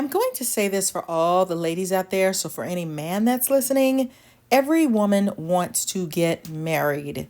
I'm going to say this for all the ladies out there. So for any man that's listening, every woman wants to get married.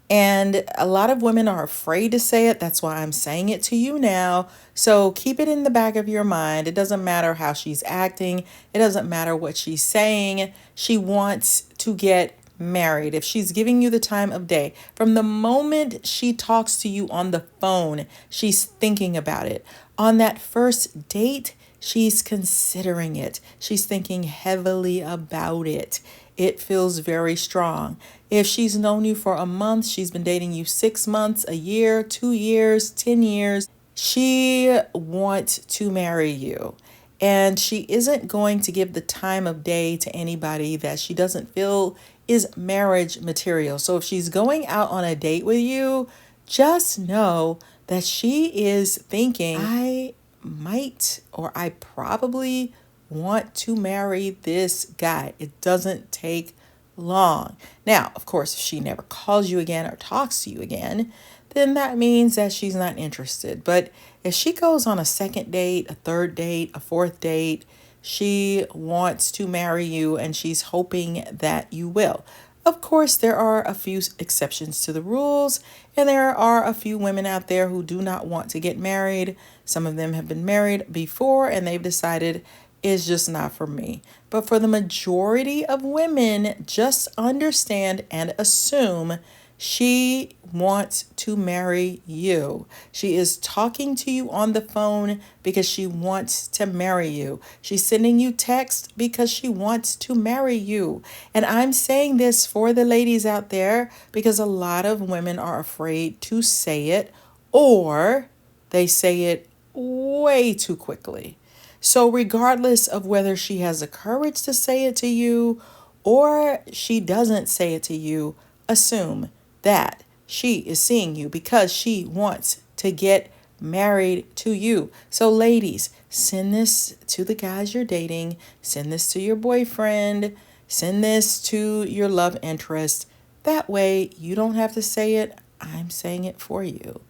And a lot of women are afraid to say it. That's why I'm saying it to you now. So keep it in the back of your mind. It doesn't matter how she's acting. It doesn't matter what she's saying. She wants to get married. If she's giving you the time of day, from the moment she talks to you on the phone, she's thinking about it. On that first date, she's considering it. She's thinking heavily about it. It feels very strong. If she's known you for a month, she's been dating you 6 months, a year, 2 years, 10 years, she wants to marry you. And she isn't going to give the time of day to anybody that she doesn't feel is marriage material. So if she's going out on a date with you, just know that she is thinking, I might or I probably want to marry this guy. It doesn't take long. Now, of course, if she never calls you again or talks to you again, then that means that she's not interested. But if she goes on a second date, a third date, a fourth date, she wants to marry you and she's hoping that you will. Of course, there are a few exceptions to the rules, and there are a few women out there who do not want to get married. Some of them have been married before and they've decided it's just not for me. But for the majority of women, just understand and assume she wants to marry you. She is talking to you on the phone because she wants to marry you. She's sending you text because she wants to marry you. And I'm saying this for the ladies out there because a lot of women are afraid to say it, or they say it way too quickly. So regardless of whether she has the courage to say it to you or she doesn't say it to you, assume that she is seeing you because she wants to get married to you. So ladies, send this to the guys you're dating, send this to your boyfriend, send this to your love interest. That way you don't have to say it. I'm saying it for you.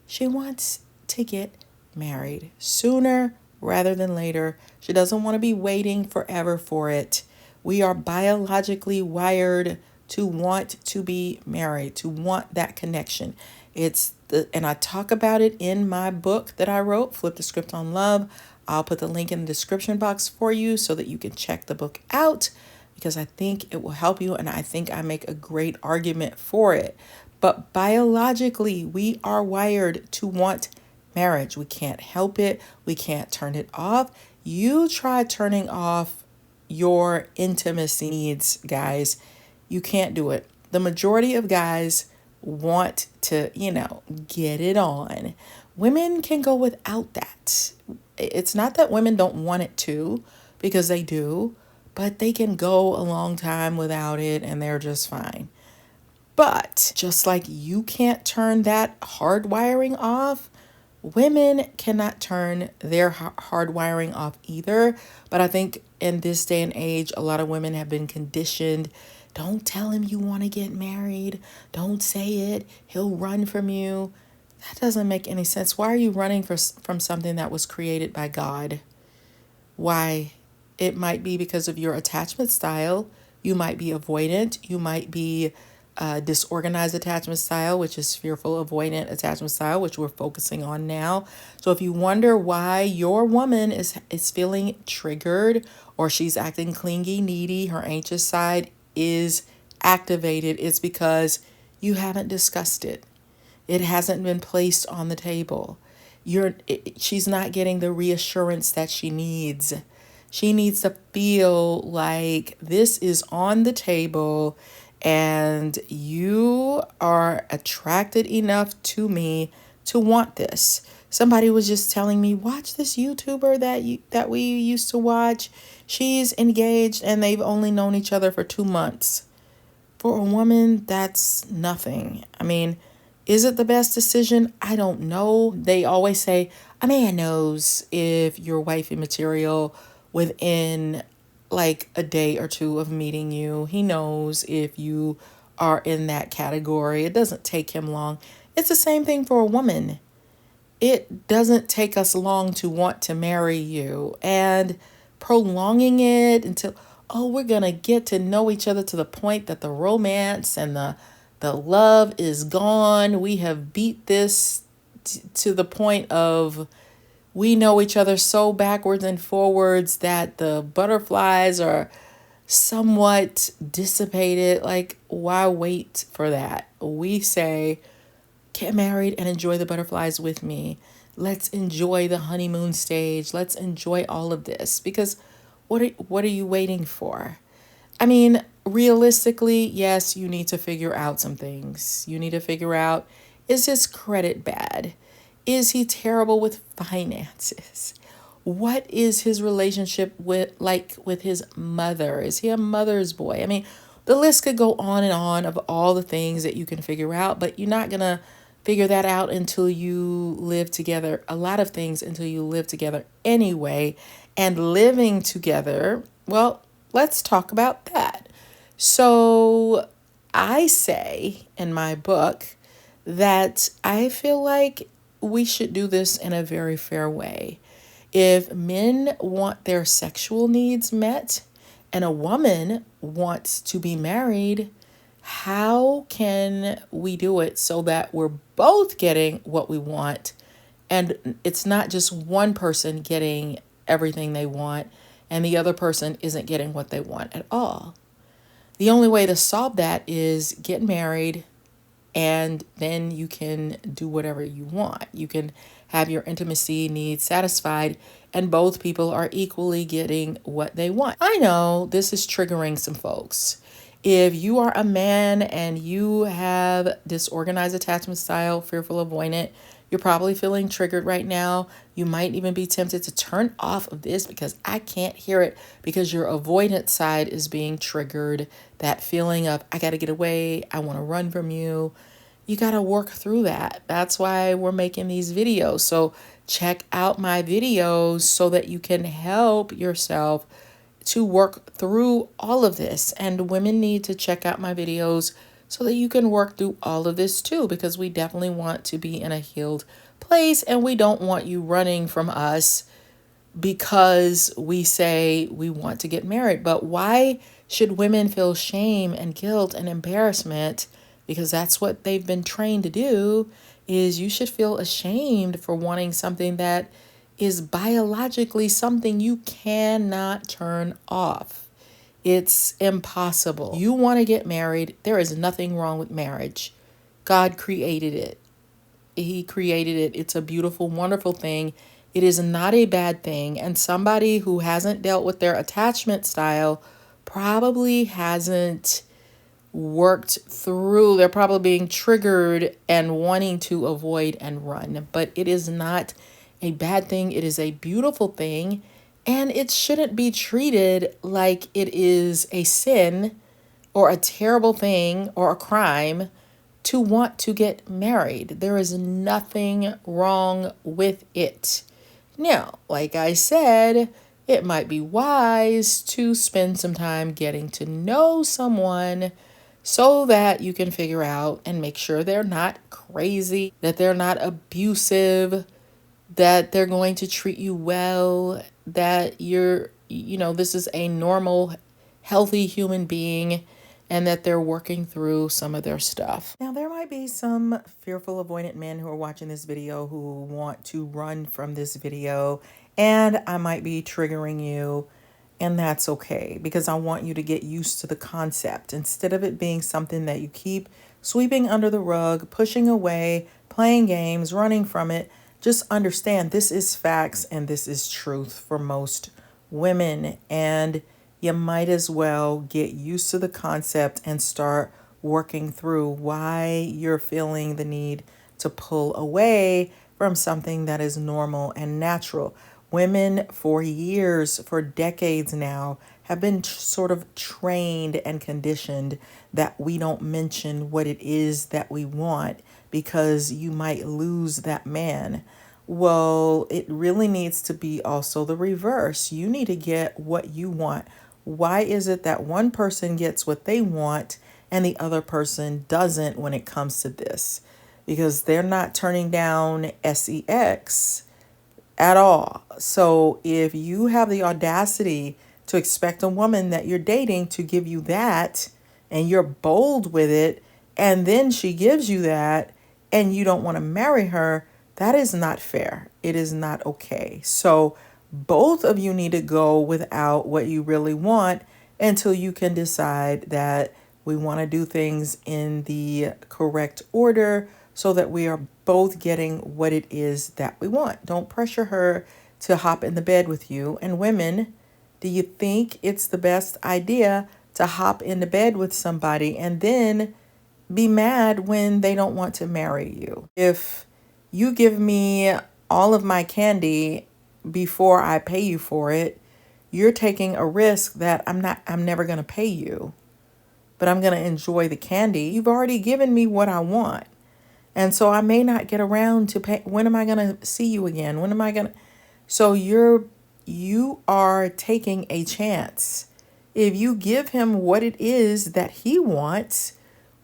She wants to get married sooner rather than later. She doesn't want to be waiting forever for it. We are biologically wired to want to be married, to want that connection. And I talk about it in my book that I wrote, Flip the Script on Love. I'll put the link in the description box for you so that you can check the book out because I think it will help you and I think I make a great argument for it. But biologically, we are wired to want marriage. We can't help it. We can't turn it off. You try turning off your intimacy needs, guys. You can't do it. The majority of guys want to, get it on. Women can go without that. It's not that women don't want it to, because they do, but they can go a long time without it and they're just fine. But just like you can't turn that hardwiring off, women cannot turn their hardwiring off either. But I think in this day and age, a lot of women have been conditioned. Don't tell him you want to get married. Don't say it. He'll run from you. That doesn't make any sense. Why are you running from something that was created by God? Why? It might be because of your attachment style. You might be avoidant. You might be disorganized attachment style, which is fearful avoidant attachment style, which we're focusing on now. So if you wonder why your woman is feeling triggered or she's acting clingy, needy, her anxious side is activated, it's because you haven't discussed it. It hasn't been placed on the table. She's not getting the reassurance that she needs. She needs to feel like this is on the table and you are attracted enough to me to want this. Somebody was just telling me, watch this YouTuber that we used to watch. She's engaged and they've only known each other for 2 months. For a woman, that's nothing. I mean, is it the best decision? I don't know. They always say, a man knows if you're wifey material within like a day or two of meeting you. He knows if you are in that category. It doesn't take him long. It's the same thing for a woman. it doesn't take us long to want to marry you, and prolonging it until, oh, we're going to get to know each other to the point that the romance and the love is gone. We have beat this to the point of we know each other so backwards and forwards that the butterflies are somewhat dissipated. Like, why wait for that? We say, get married and enjoy the butterflies with me. Let's enjoy the honeymoon stage. Let's enjoy all of this, because what are you waiting for? I mean, realistically, yes, you need to figure out some things. You need to figure out, is his credit bad? Is he terrible with finances? What is his relationship with his mother? Is he a mother's boy? I mean, the list could go on and on of all the things that you can figure out, but you're not going to figure that out until you live together. A lot of things until you live together anyway. And living together, well, let's talk about that. So I say in my book that I feel like we should do this in a very fair way. If men want their sexual needs met and a woman wants to be married, how can we do it so that we're both getting what we want, and it's not just one person getting everything they want and the other person isn't getting what they want at all? The only way to solve that is get married, and then you can do whatever you want. You can have your intimacy needs satisfied, and both people are equally getting what they want. I know this is triggering some folks. If you are a man and you have disorganized attachment style, fearful avoidant, you're probably feeling triggered right now. You might even be tempted to turn off of this because I can't hear it, because your avoidant side is being triggered. That feeling of, I got to get away, I want to run from you. You got to work through that. That's why we're making these videos. So check out my videos so that you can help yourself to work through all of this. And women need to check out my videos so that you can work through all of this too, because we definitely want to be in a healed place, and we don't want you running from us because we say we want to get married. But why should women feel shame and guilt and embarrassment? Because that's what they've been trained to do. Is you should feel ashamed for wanting something that is biologically something you cannot turn off. It's impossible. You want to get married. There is nothing wrong with marriage. God created it. He created it. It's a beautiful, wonderful thing. It is not a bad thing. And somebody who hasn't dealt with their attachment style probably hasn't worked through, they're probably being triggered and wanting to avoid and run. But it is not a bad thing. It is a beautiful thing. And it shouldn't be treated like it is a sin or a terrible thing or a crime to want to get married. There is nothing wrong with it. Now, like I said, it might be wise to spend some time getting to know someone so that you can figure out and make sure they're not crazy, that they're not abusive, that they're going to treat you well, that this is a normal, healthy human being, and that they're working through some of their stuff. Now, there might be some fearful avoidant men who are watching this video who want to run from this video, and I might be triggering you, and that's okay, because I want you to get used to the concept. Instead of it being something that you keep sweeping under the rug, pushing away, playing games, running from it, just understand this is facts and this is truth for most women. And you might as well get used to the concept and start working through why you're feeling the need to pull away from something that is normal and natural. Women for years, for decades now, have been sort of trained and conditioned that we don't mention what it is that we want because you might lose that man. Well, it really needs to be also the reverse. You need to get what you want. Why is it that one person gets what they want and the other person doesn't when it comes to this? because they're not turning down sex at all. So if you have the audacity to expect a woman that you're dating to give you that, and you're bold with it, and then she gives you that, and you don't want to marry her, that is not fair. It is not okay. So both of you need to go without what you really want until you can decide that we want to do things in the correct order so that we are both getting what it is that we want. Don't pressure her to hop in the bed with you. And women, do you think it's the best idea to hop into bed with somebody and then be mad when they don't want to marry you? If you give me all of my candy before I pay you for it, you're taking a risk that I'm never going to pay you, but I'm going to enjoy the candy. You've already given me what I want. And so I may not get around to pay. When am I going to see you again? When am I going to? So you are taking a chance. If you give him what it is that he wants,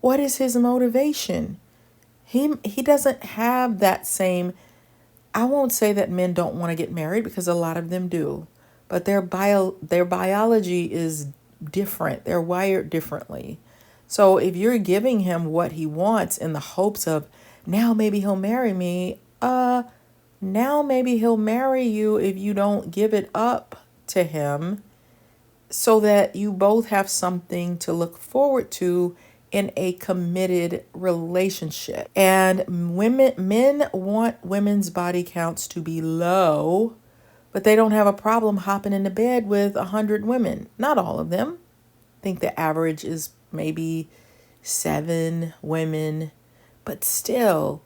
what is his motivation? He doesn't have that same. I won't say that men don't want to get married, because a lot of them do, but their biology is different. They're wired differently. So if you're giving him what he wants in the hopes of, now maybe he'll marry me, now maybe he'll marry you if you don't give it up to him, so that you both have something to look forward to in a committed relationship. And men want women's body counts to be low, but they don't have a problem hopping into bed with 100 women. Not all of them. I think the average is maybe 7 women, but still,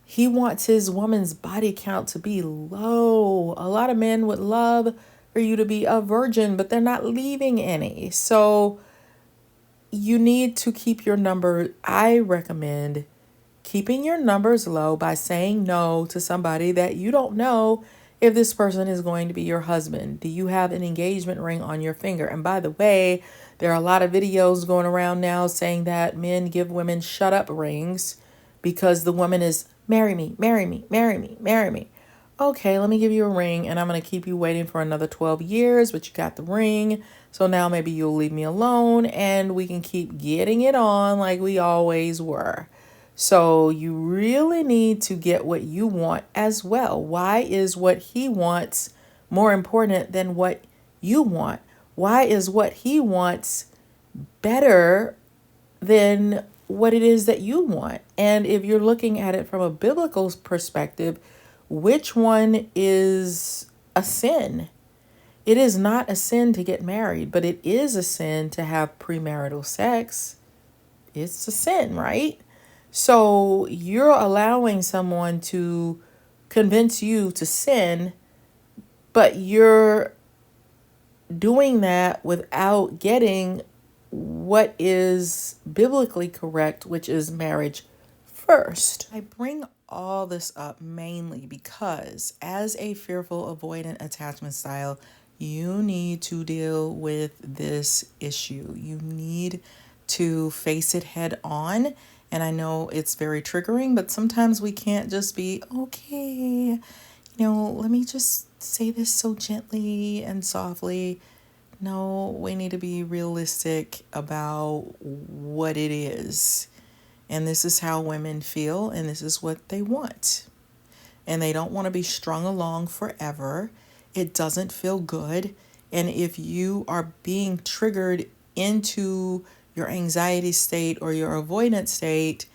he wants his woman's body count to be low. A lot of men would love for you to be a virgin, but they're not leaving any. So you need to keep your number. I recommend keeping your numbers low by saying no to somebody that you don't know if this person is going to be your husband. Do you have an engagement ring on your finger? And by the way, there are a lot of videos going around now saying that men give women shut up rings because the woman is, marry me, marry me, marry me, marry me. Okay, let me give you a ring, and I'm going to keep you waiting for another 12 years, but you got the ring. So now maybe you'll leave me alone and we can keep getting it on like we always were. So you really need to get what you want as well. Why is what he wants more important than what you want? Why is what he wants better than what it is that you want? And if you're looking at it from a biblical perspective, which one is a sin? It is not a sin to get married, but it is a sin to have premarital sex. It's a sin, right? So you're allowing someone to convince you to sin, but you're doing that without getting what is biblically correct, which is marriage first. I bring all this up mainly because as a fearful avoidant attachment style, you need to deal with this issue. You need to face it head on. And I know it's very triggering, but sometimes we can't just be, okay, let me just say this so gently and softly. No, we need to be realistic about what it is. And this is how women feel, and this is what they want. And they don't want to be strung along forever. It doesn't feel good. And if you are being triggered into your anxiety state or your avoidant state,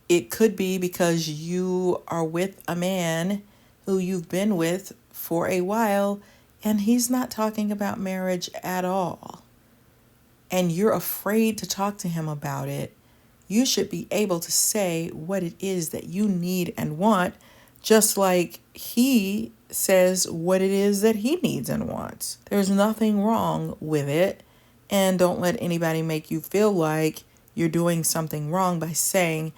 it could be because you are with a man who you've been with for a while, and he's not talking about marriage at all. And you're afraid to talk to him about it. You should be able to say what it is that you need and want, just like he says what it is that he needs and wants. There's nothing wrong with it. And don't let anybody make you feel like you're doing something wrong by saying,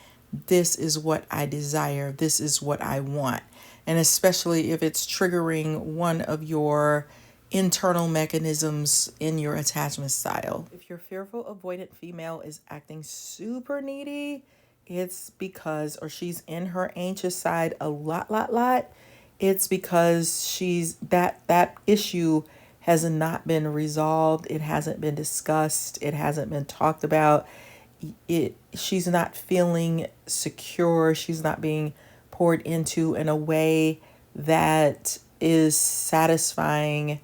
this is what I desire, this is what I want. And especially if it's triggering one of your internal mechanisms in your attachment style. If your fearful avoidant female is acting super needy, it's because, or she's in her anxious side a lot, it's because that issue has not been resolved. It hasn't been discussed. It hasn't been talked about. She's not feeling secure. She's not being poured into in a way that is satisfying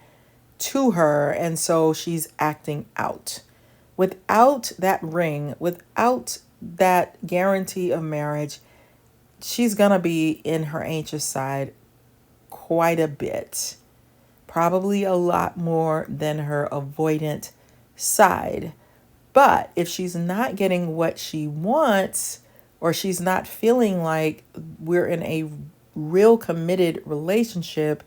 to her, and so she's acting out. Without that ring, without that guarantee of marriage, she's going to be in her anxious side quite a bit. Probably a lot more than her avoidant side. But if she's not getting what she wants, or she's not feeling like we're in a real committed relationship,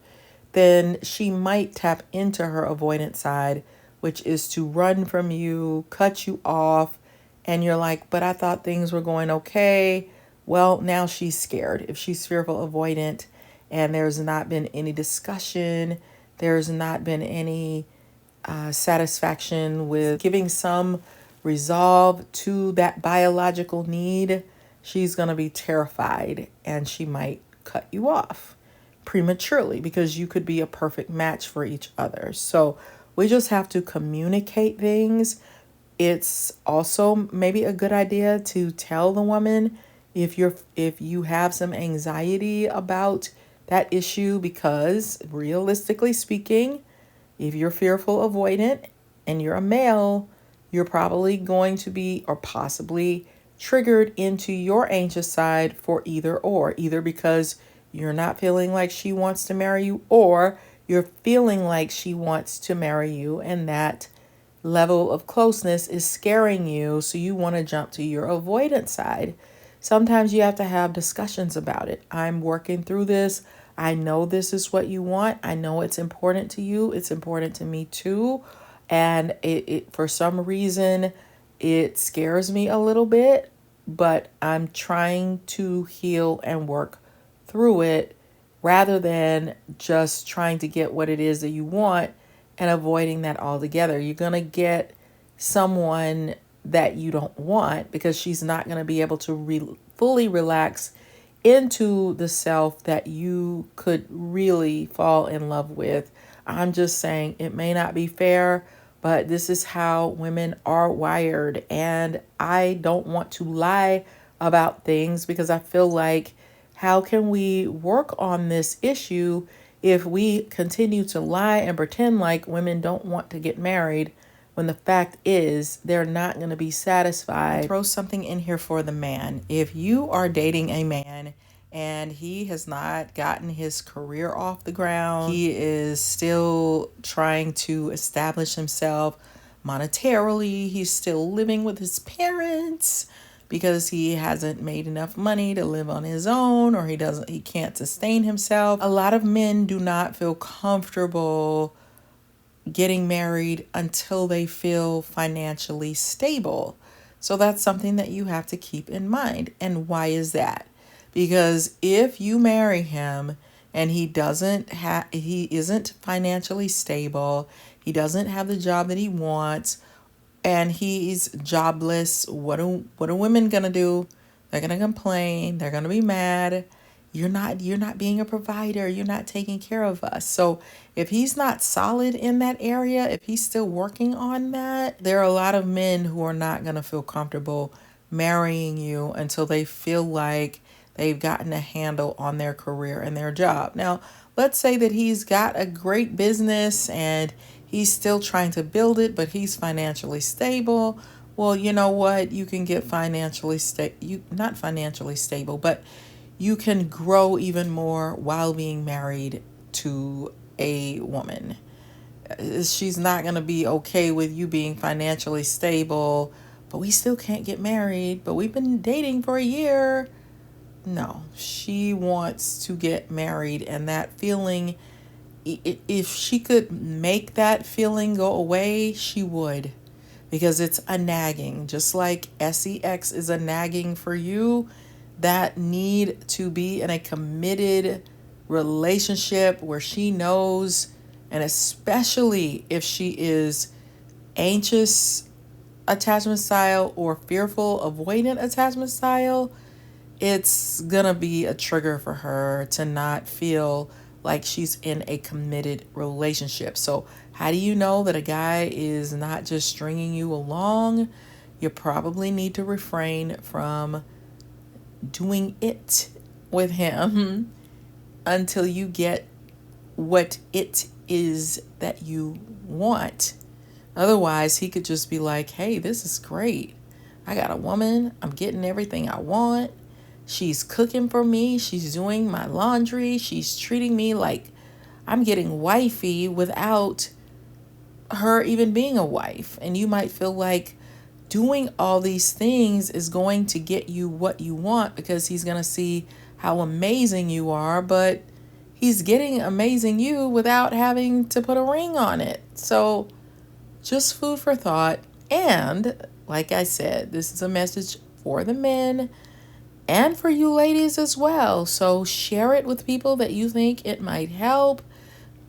then she might tap into her avoidant side, which is to run from you, cut you off. And you're like, but I thought things were going okay. Well, now she's scared. If she's fearful avoidant and there's not been any discussion, there's not been any satisfaction with giving some resolve to that biological need, she's going to be terrified and she might cut you off prematurely because you could be a perfect match for each other. So we just have to communicate things. It's also maybe a good idea to tell the woman if you have some anxiety about that issue, because realistically speaking, if you're fearful avoidant and you're a male, you're probably going to be, or possibly, triggered into your anxious side for either because you're not feeling like she wants to marry you, or you're feeling like she wants to marry you, and that level of closeness is scaring you, so you want to jump to your avoidant side. Sometimes you have to have discussions about it. I'm working through this. I know this is what you want. I know it's important to you. It's important to me too. And it for some reason, it scares me a little bit, but I'm trying to heal and work through it rather than just trying to get what it is that you want and avoiding that altogether. You're going to get someone that you don't want because she's not going to be able to fully relax into the self that you could really fall in love with. I'm just saying it may not be fair, but this is how women are wired. And I don't want to lie about things because I feel like, how can we work on this issue if we continue to lie and pretend like women don't want to get married when the fact is they're not going to be satisfied? Throw something in here for the man. If you are dating a man and he has not gotten his career off the ground, he is still trying to establish himself monetarily, he's still living with his parents because he hasn't made enough money to live on his own, or he can't sustain himself. A lot of men do not feel comfortable getting married until they feel financially stable. So that's something that you have to keep in mind. And why is that? Because if you marry him and he isn't financially stable, he doesn't have the job that he wants, and he's jobless, what are women gonna do? They're gonna complain, they're gonna be mad. You're not being a provider, you're not taking care of us. So if he's not solid in that area, if he's still working on that, there are a lot of men who are not gonna feel comfortable marrying you until they feel like they've gotten a handle on their career and their job. Now, let's say that he's got a great business and he's still trying to build it, but he's financially stable. Well, you know what? You can get not financially stable, but you can grow even more while being married to a woman. She's not going to be okay with you being financially stable, but we still can't get married, but we've been dating for a year. No, she wants to get married, and that feeling, if she could make that feeling go away, she would, because it's a nagging. Just like sex is a nagging for you, that need to be in a committed relationship where she knows, and especially if she is anxious attachment style or fearful avoidant attachment style, it's gonna be a trigger for her to not feel like she's in a committed relationship. So, how do you know that a guy is not just stringing you along? You probably need to refrain from doing it with him until you get what it is that you want. Otherwise, he could just be like, hey, this is great. I got a woman. I'm getting everything I want. She's cooking for me. She's doing my laundry. She's treating me like I'm getting wifey without her even being a wife. And you might feel like doing all these things is going to get you what you want because he's going to see how amazing you are, but he's getting amazing you without having to put a ring on it. So just food for thought. And like I said, this is a message for the men and for you ladies as well. So share it with people that you think it might help.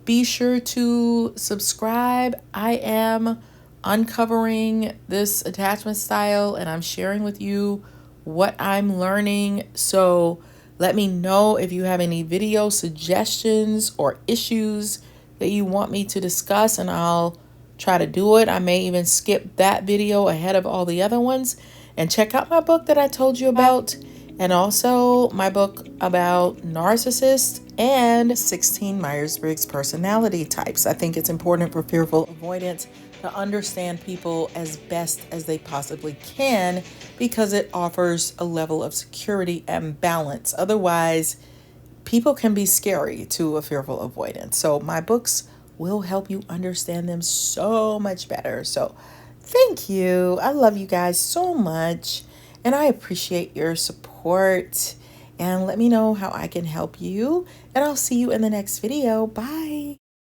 Be sure to subscribe. I am uncovering this attachment style and I'm sharing with you what I'm learning. So let me know if you have any video suggestions or issues that you want me to discuss, and I'll try to do it. I may even skip that video ahead of all the other ones. And check out my book that I told you about, and also my book about narcissists and 16 Myers-Briggs personality types. I think it's important for fearful avoidance to understand people as best as they possibly can because it offers a level of security and balance. Otherwise, people can be scary to a fearful avoidant. So my books will help you understand them so much better. So thank you. I love you guys so much, and I appreciate your support. And let me know how I can help you, and I'll see you in the next video. Bye.